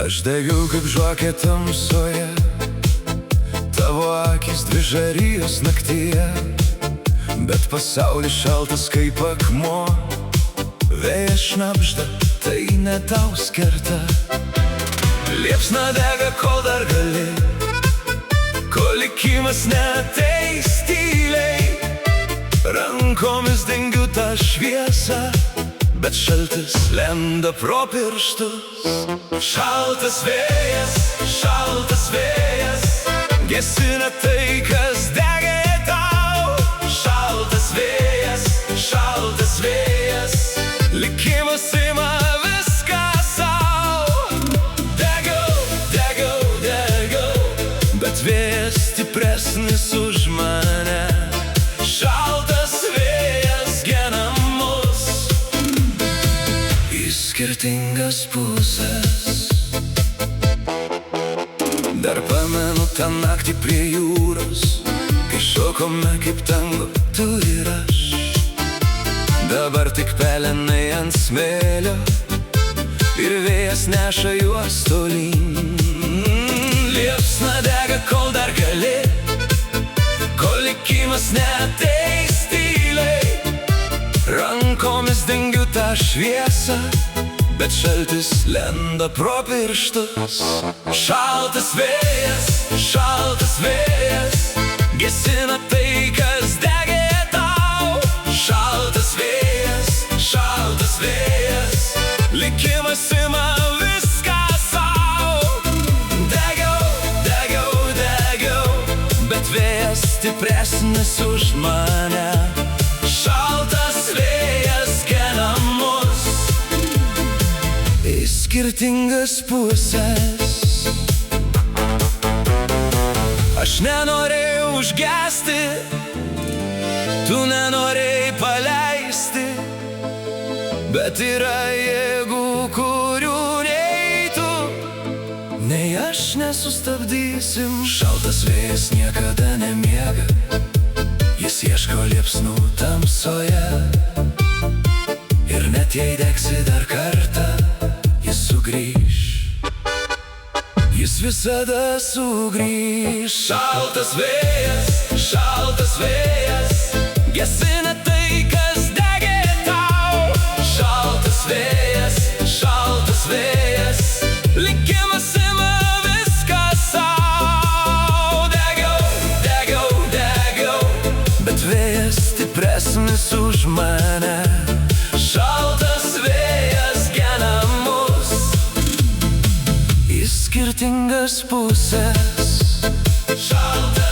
Aš degiau kaip žvakė tamsoje, tavo akis dvi žarijos naktyje, bet pasaulis šaltas kaip akmuo. Vėjas šnabžda, tai ne tau skirta. Liepsna dega, kol dar gali, kol likimas neateis tyliai. Rankomis dengiu tą šviesą, bet šaltis lenda pro pirštus. Šaltas vėjas, gesina tai, kas dega tau. Šaltas vėjas, likimas ima viską sau. Degiau, bet vėjas stipresnis už mane. Šaltas vėjas gena mus į skirtingas pusės. Dar pamenu tą naktį prie jūros, kai šokome kaip tango, tu ir aš. Dabar tik pelenai ant smėlio ir vėjas neša juos tolyn. Liepsna dega, kol dar gali, kol likimas neateis tyliai. Rankomis dengiu tą šviesą, bet šaltis lenda pro pirštus. Šaltas vėjas, gesina tai, kas dega tau. Šaltas vėjas, likimas ima viską sau. Degiau, bet vėjas stipresnis už mane. Šaltas vėjas gena mus į skirtingas pusės. Aš nenorėjau užgesti, tu nenorėjai paleisti, bet yra jėgų, kurių nei tu, nei aš nesustabdysim. Šaltas vėjas niekada nemiega, jis ieško liepsnų tamsoje. Ir net jei degsi dar kartą, jis sugrįš. Jis visada sugrįš. Šaltas vėjas, gesina tai, kas dega tau. Šaltas vėjas, likimas ima viską sau. Degiau, bet vėjas stipresnis už mane. Šaltas vėjas gena mus į skirtingas pusės. Šaltas